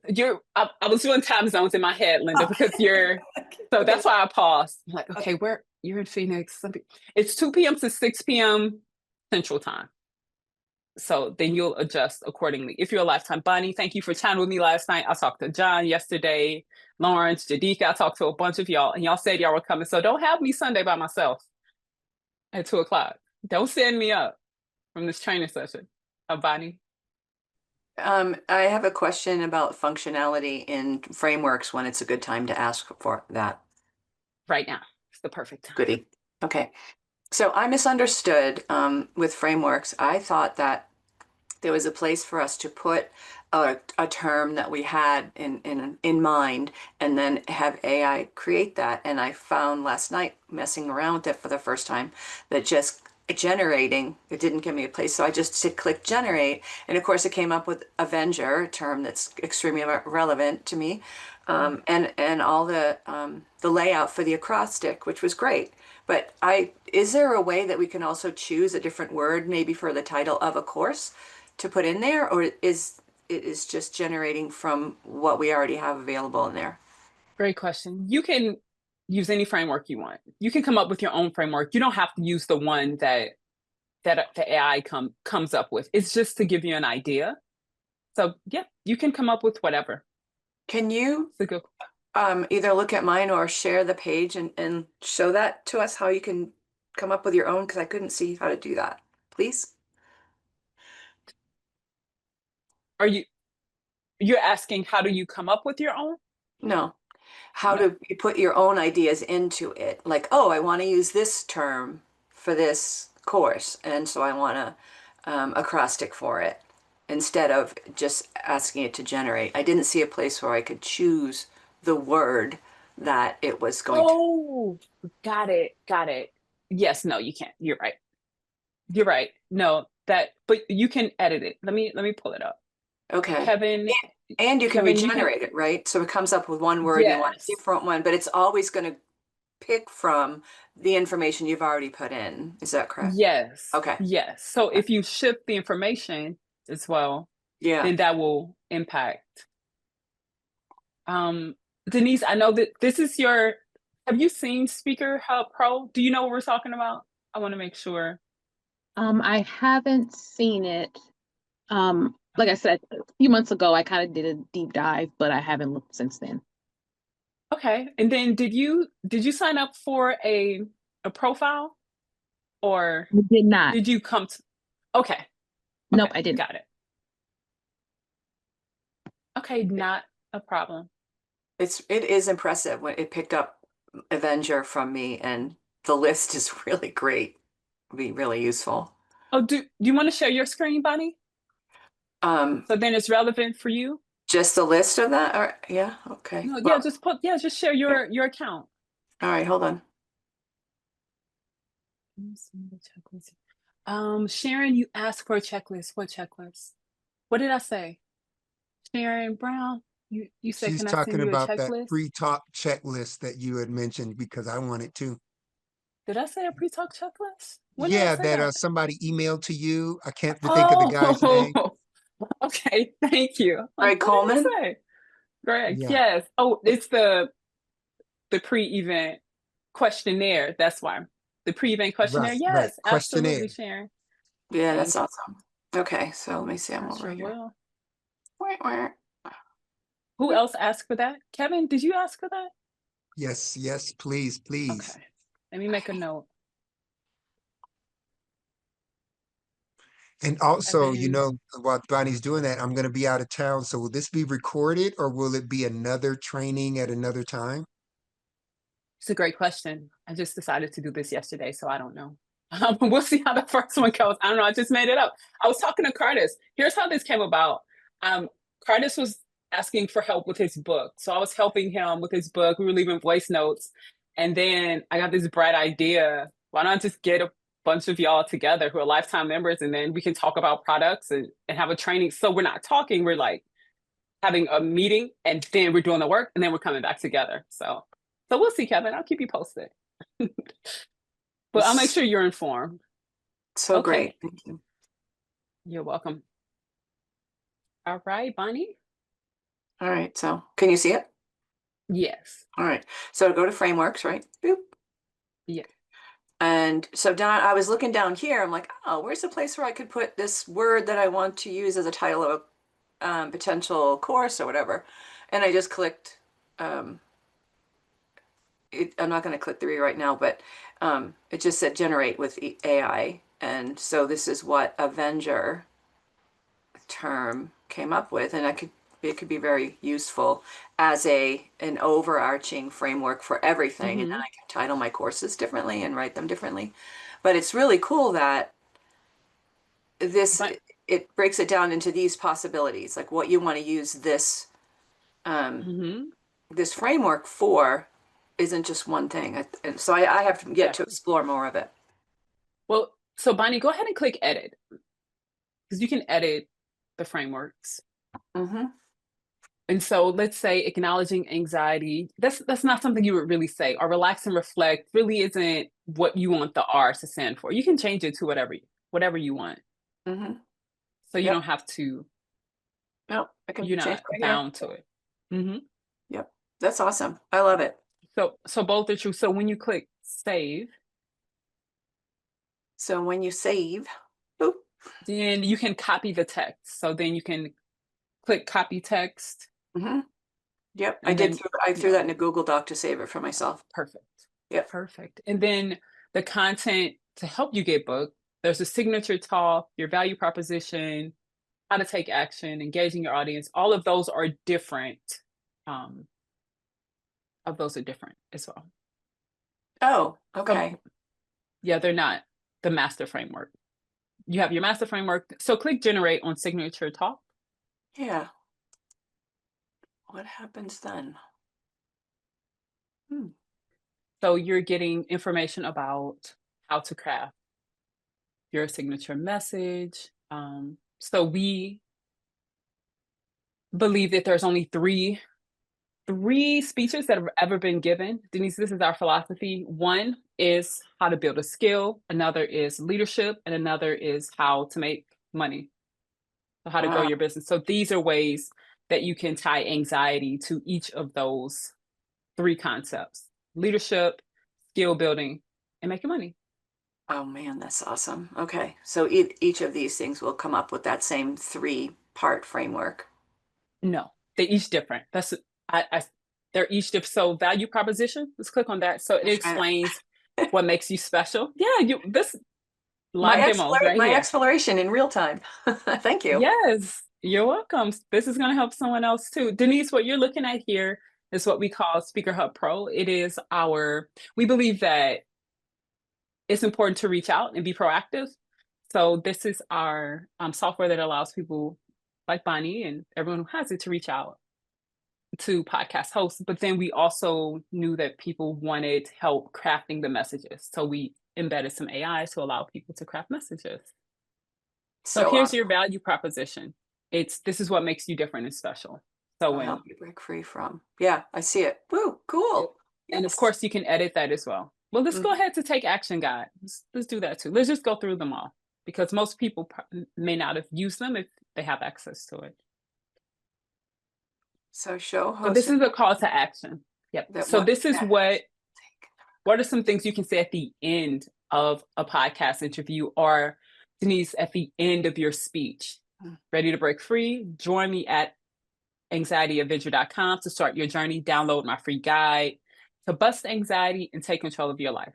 I was doing time zones in my head, Linda, because so that's why I paused. I'm like, okay, where you're in Phoenix? It's 2 p.m. to 6 p.m. Central Time. So then you'll adjust accordingly. If you're a lifetime. Bonnie, thank you for chatting with me last night. I talked to John yesterday, Lawrence, Jadika. I talked to a bunch of y'all, and y'all said y'all were coming. So don't have me Sunday by myself at 2:00. Don't send me up from this training session. Bonnie. I have a question about functionality in frameworks when it's a good time to ask for that. Right now. It's the perfect time. Goody. Okay. So I misunderstood with frameworks. I thought that there was a place for us to put a term that we had in mind and then have AI create that. And I found last night, messing around with it for the first time, that just generating, it didn't give me a place. So I just did click generate. And of course it came up with Avenger, a term that's extremely relevant to me. And all the layout for the acrostic, which was great. But is there a way that we can also choose a different word, maybe for the title of a course, to put in there, or is just generating from what we already have available in there? Great question. You can use any framework you want. You can come up with your own framework. You don't have to use the one that the AI comes up with. It's just to give you an idea. So yeah, you can come up with whatever. Can you It's a good either look at mine or share the page and show that to us, how you can come up with your own? Because I couldn't see how to do that. Please. You're asking how do you come up with your own? No. How do you put your own ideas into it? Like, oh, I want to use this term for this course, and so I want a acrostic for it, instead of just asking it to generate. I didn't see a place where I could choose the word that it was going to. Oh, got it. Yes, no, you can't. You're right. No, but you can edit it. Let me pull it up. Okay. Kevin, and you can Kevin, regenerate it, right? So it comes up with one word, you want a yes. different one, but it's always going to pick from the information you've already put in. Is that correct? Yes. Okay. Yes. So if you shift the information as well, Yeah. then that will impact. Denise, I know that this is have you seen SpeakerHub Pro? Do you know what we're talking about? I want to make sure. I haven't seen it. Like I said, a few months ago, I kind of did a deep dive, but I haven't looked since then. Okay. And then did you sign up for a profile, or I did not. did you come to? Okay. Nope, Okay, I didn't. got it. Okay, not a problem. It is impressive when it picked up Avenger from me, and the list is really great. Be really useful. Oh, do you want to share your screen, Bonnie? So then it's relevant for you? Just the list of that? Or yeah, okay. No, Well, yeah, just share your account. all right, hold on. Sharon, you asked for a checklist. What checklist? What did I say? Sharon Brown, you said, She's can I talking send you a about that checklist? pre-talk checklist that you had mentioned because I wanted to. Did I say a pre-talk checklist? When did I Yeah, say that that? somebody emailed to you. I can't think of the guy's name. Oh, okay. Thank you. Like, Greg what Coleman? did I say? Greg, Yeah. yes. Oh, it's the pre-event questionnaire. That's why. The pre-event questionnaire. Right, right. Yes, Questionnaire. absolutely, Sharon. Yeah, Thank that's awesome. Okay, so let me see. I'm I over sure here. will. Where? Who else asked for that? Kevin, did you ask for that? Yes, yes, please, please. Okay. Let me make a note. And also, you Kevin. know, while Bonnie's doing that, I'm going to be out of town. So will this be recorded or will it be another training at another time? It's a great question. I just decided to do this yesterday, so I don't know. We'll see how the first one goes. I don't know. I just made it up. I was talking to Curtis. Here's how this came about. Curtis was asking for help with his book. So I was helping him with his book. We were leaving voice notes. And then I got this bright idea. Why not just get a bunch of y'all together who are lifetime members, and then we can talk about products and have a training. So we're not talking, we're like having a meeting, and then we're doing the work, and then we're coming back together. So we'll see, Kevin. I'll keep you posted. But I'll make sure you're informed. So Okay. great. Thank you. You're welcome. All right, Bonnie. All right. So can you see it? Yes. All right. So go to frameworks, right? Boop. Yeah. And so down, I was looking down here. I'm like, oh, where's the place where I could put this word that I want to use as a title of a potential course or whatever? And I just clicked. I'm not going to click the right now, but it just said generate with AI. And so this is what Avenger term came up with, and it could be very useful as an overarching framework for everything. And then I can title my courses differently and write them differently. But it's really cool that this But it breaks it down into these possibilities, like what you want to use this this framework for isn't just one thing. And so I have to get to explore more of it. well, so Bonnie, go ahead and click edit, because you can edit the frameworks. And so let's say acknowledging anxiety, that's not something you would really say, or relax and reflect really isn't what you want the R to stand for. You can change it to whatever you want. So you don't have to, No, I can you're change not right bound to it. Yep. That's awesome. I love it. So both are true. So when you click save, so when you save, boop, then you can copy the text. So then you can click copy text. Yep. And I threw that in a Google Doc to save it for myself. Perfect. Yep. Perfect. And then the content to help you get booked, there's a signature talk, your value proposition, how to take action, engaging your audience. All of those are different. As well. Oh, okay. Yeah, they're not the master framework. You have your master framework. So click generate on signature talk. Yeah. What happens then? So you're getting information about how to craft your signature message. So we believe that there's only three speeches that have ever been given. Denise, this is our philosophy. One is how to build a skill. Another is leadership. And another is how to make money. So how to grow your business. So these are ways that you can tie anxiety to each of those three concepts: leadership, skill building, and making money. Oh man, that's awesome. Okay. So each of these things will come up with that same 3-part framework. No, they're each different. They're each different. So value proposition, let's click on that. So it explains what makes you special. Yeah, this live demos right my here. exploration in real time. Thank you. Yes, you're welcome. This is going to help someone else too. Denise, what you're looking at here is what we call SpeakerHub Pro. It is we believe that it's important to reach out and be proactive. So this is our software that allows people like Bonnie and everyone who has it to reach out to podcast hosts. But then we also knew that people wanted help crafting the messages. So we embedded some AI to allow people to craft messages. So here's your value proposition. This is what makes you different and special. So I'll help you break free from. Yeah, I see it. Woo, cool. And of course you can edit that as well. Well, let's go ahead to take action guide. Let's do that too. Let's just go through them all, because most people may not have used them if they have access to it. So show host. So this is a call to action. Yep. So this is what are some things you can say at the end of a podcast interview, or Denise, at the end of your speech? Ready to break free? Join me at anxietyadventure.com to start your journey. Download my free guide to bust anxiety and take control of your life.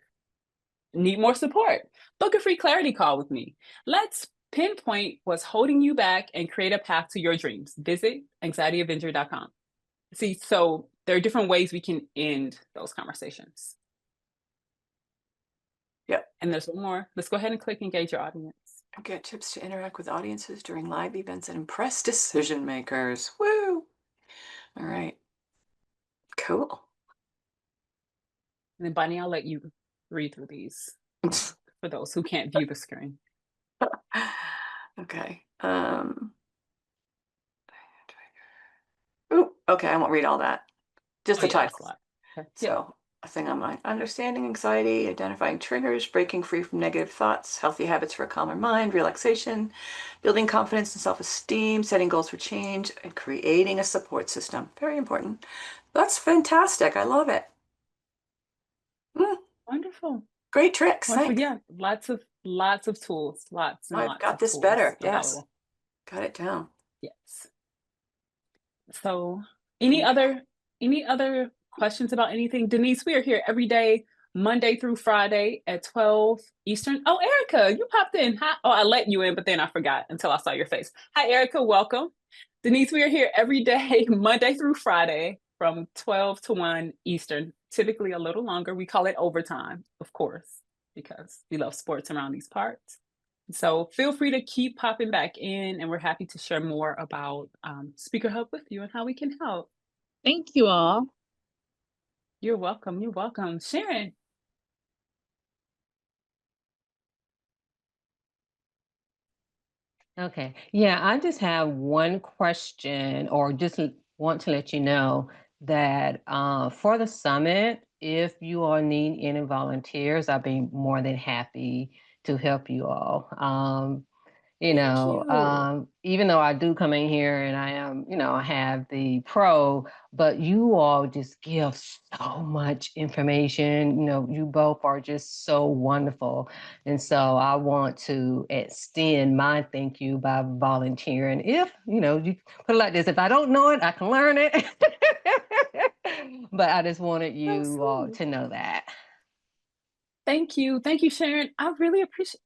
Need more support? Book a free clarity call with me. Let's pinpoint what's holding you back and create a path to your dreams. Visit anxietyadventure.com. See, so there are different ways we can end those conversations. Yep. And there's one more. Let's go ahead and click engage your audience. Get tips to interact with audiences during live events and impress decision makers. Woo! All right. Cool. And then Bonnie, I'll let you read through these for those who can't view the screen. Okay. Ooh, okay, I won't read all that. Just the title. Okay. So a thing on my understanding anxiety, identifying triggers, breaking free from negative thoughts, healthy habits for a calmer mind, relaxation, building confidence and self-esteem, setting goals for change, and creating a support system. Very important. That's fantastic. I love it. Wonderful. Great tricks. Wonderful. Thanks. Yeah, lots of tools, lots and I've lots got of this tools better. Yes. available. Got it down. Yes. So any other questions about anything? Denise, we are here every day, Monday through Friday at 12 Eastern. Oh, Erica, you popped in. Hi. Oh, I let you in, but then I forgot until I saw your face. Hi, Erica, welcome. Denise, we are here every day, Monday through Friday from 12 to 1 Eastern, typically a little longer. We call it overtime, of course, because we love sports around these parts. So feel free to keep popping back in, and we're happy to share more about SpeakerHub with you and how we can help. Thank you all. You're welcome. You're welcome. Sharon. Okay. Yeah, I just have one question, or just want to let you know that for the summit, if you all need any volunteers, I'll be more than happy to help you all. You know, even though I do come in here and I am, I have the pro, but you all just give so much information. You both are just so wonderful. And so I want to extend my thank you by volunteering. If, you put it like this, if I don't know it, I can learn it. But I just wanted you all to know that. Thank you. Thank you, Sharon. I really appreciate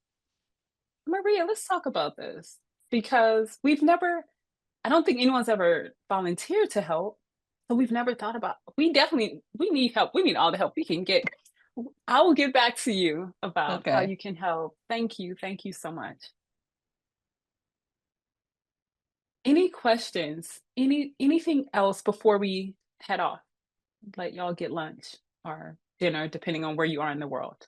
Maria, let's talk about this because I don't think anyone's ever volunteered to help. So we've never thought about, we need help. We need all the help we can get. I will get back to you about how you can help. Thank you. Thank you so much. Any questions? Anything else before we head off? Let y'all get lunch or dinner, depending on where you are in the world.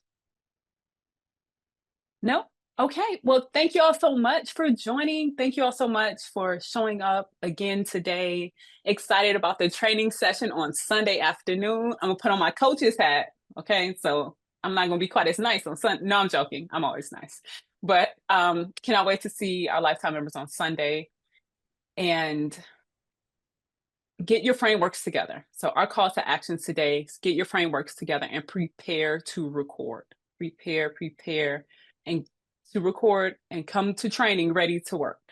No? Okay. Well, thank you all so much for joining. Thank you all so much for showing up again today. Excited about the training session on Sunday afternoon. I'm gonna put on my coach's hat. Okay. So I'm not gonna be quite as nice on Sunday. No, I'm joking. I'm always nice. But cannot wait to see our lifetime members on Sunday and get your frameworks together. So our call to actions today is get your frameworks together and prepare to record. Prepare, and to record and come to training ready to work.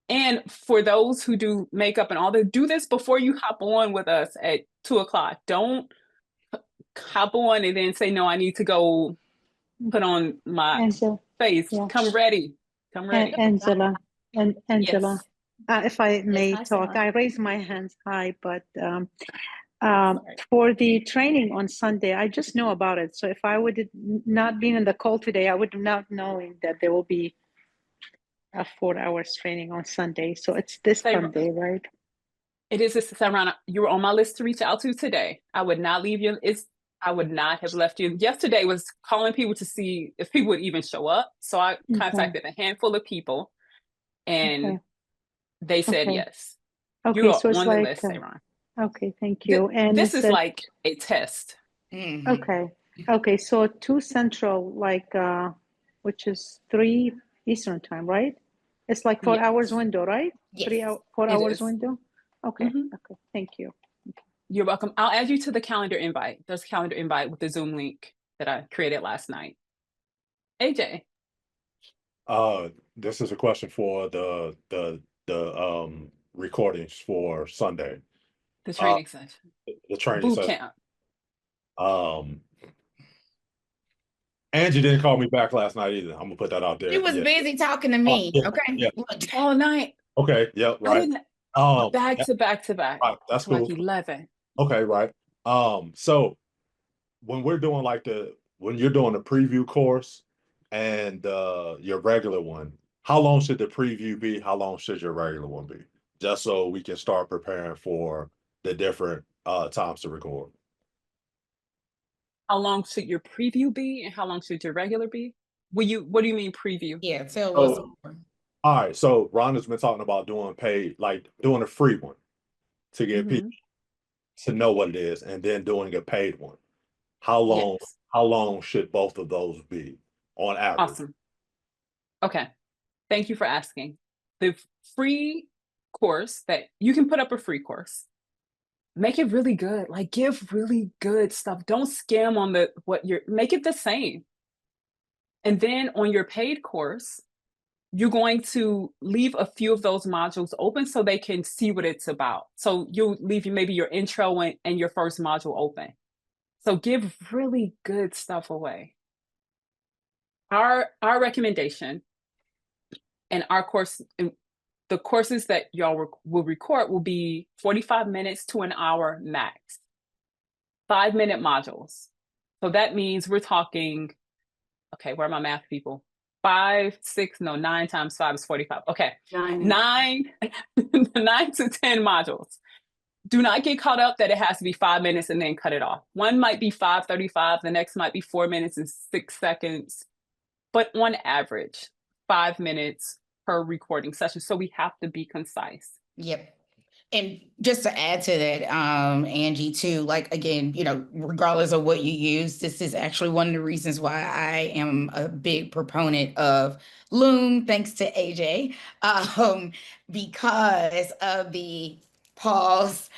And for those who do makeup and all that, do this before you hop on with us at 2:00. Don't hop on and then say, no, I need to go put on my face. Yeah. Come ready. Angela, Yes. if I may talk, I raised my hands high, but for the training on Sunday, I just know about it. So if I would not been in the call today, I would not knowing that there will be a 4 hours training on Sunday. So it's this Sunday, right? It is this Sayrana. You were on my list to reach out to today. I would not leave you. I would not have left you. Yesterday was calling people to see if people would even show up. So I contacted a handful of people and they said yes. Okay, you are so it's on like, the list, Sayron. Okay, thank you. And this is like a test. Okay, so 2 Central, like which is 3 Eastern time, right? It's like 4 hours window, right? Yes. 4 hours window. Okay. Okay, thank you. You're welcome. I'll add you to the calendar invite. There's a calendar invite with the Zoom link that I created last night. AJ. This is a question for the recordings for Sunday. The training session. The training boot session. Camp. Angie didn't call me back last night either. I'm gonna put that out there. She was busy talking to me. Okay. All night. Okay. Yep. Right. I didn't. Back to back. Right, that's cool. Like 11. Okay. Right. So when we're doing when you're doing a preview course and your regular one, how long should the preview be? How long should your regular one be? Just so we can start preparing for the different times to record. How long should your preview be and how long should your regular be? What do you mean preview? Yeah, tell us more. All right, so Rhonda's been talking about doing paid, like doing a free one to get people. to know what it is, and then doing a paid one. Yes. How long should both of those be on average? Awesome. Okay. Thank you for asking. The free course that you can put up a free course. Make it really good. Like give really good stuff. Don't scam on make it the same. And then on your paid course, you're going to leave a few of those modules open so they can see what it's about. So you'll leave maybe your intro and your first module open. So give really good stuff away. Our recommendation and our course, the courses that y'all will record will be 45 minutes to an hour max, 5-minute modules. So that means we're talking, okay, where are my math people? 9 times 5 is 45. Okay, 9 to 10 modules. Do not get caught up that it has to be 5 minutes and then cut it off. One might be 5:35, the next might be 4 minutes and 6 seconds, but on average, 5 minutes per recording session. So we have to be concise. Yep. And just to add to that, Angie, too, like, again, regardless of what you use, this is actually one of the reasons why I am a big proponent of Loom, thanks to AJ, because of the pause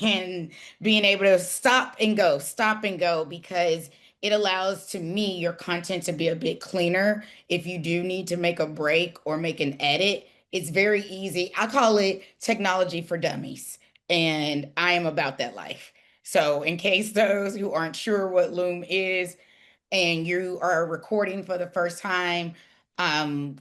and being able to stop and go, because it allows, to me, your content to be a bit cleaner. If you do need to make a break or make an edit, it's very easy. I call it technology for dummies, and I am about that life. So in case those who aren't sure what Loom is and you are recording for the first time,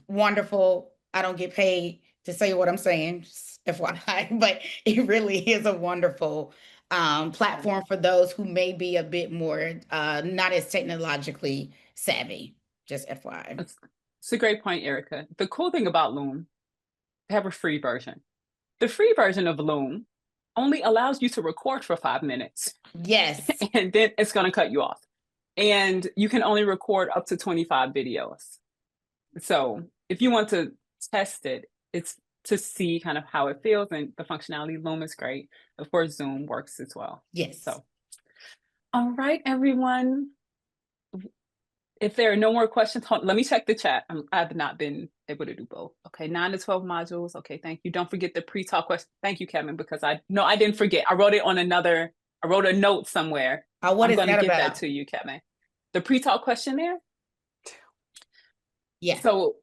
wonderful. I don't get paid to say what I'm saying, just FYI, but it really is a wonderful platform for those who may be a bit more not as technologically savvy, just FYI. It's a great point, Erica. The cool thing about Loom, they have a free version. The free version of Loom only allows you to record for 5 minutes. Yes. And then it's going to cut you off. And you can only record up to 25 videos. So if you want to test it, it's to see kind of how it feels, and the functionality. Loom is great. Of course, Zoom works as well. Yes. So, all right, everyone. If there are no more questions, let me check the chat. I've not been able to do both. Okay, 9 to 12 modules. Okay, thank you. Don't forget the pre-talk question. Thank you, Kevin, because I didn't forget. I wrote it on I wrote a note somewhere. What I'm is going to that give about? that to you, Kevin. The pre-talk questionnaire. Yeah. So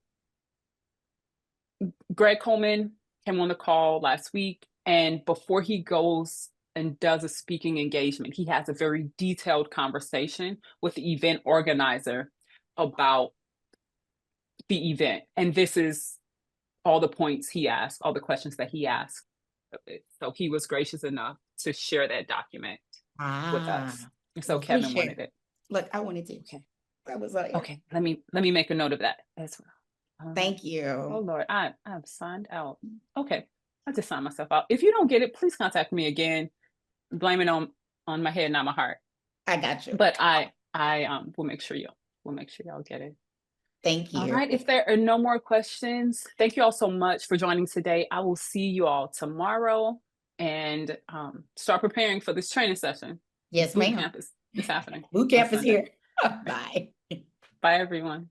Greg Coleman came on the call last week, and before he goes and does a speaking engagement, he has a very detailed conversation with the event organizer about the event. And this is all the points he asked, all the questions that he asked. So he was gracious enough to share that document with us. So Kevin wanted it. Look, I wanted to. Okay. That was like, okay. Let me make a note of that as well. Thank you. Oh Lord, I'm signed out. Okay, I just signed myself out. If you don't get it, please contact me again. Blame it on my head, not my heart. I got you. But I will make sure y'all get it. Thank you. All right. If there are no more questions, thank you all so much for joining today. I will see you all tomorrow, and start preparing for this training session. Yes, Boot ma'am. camp is happening. Boot camp is here. Bye. Bye, everyone.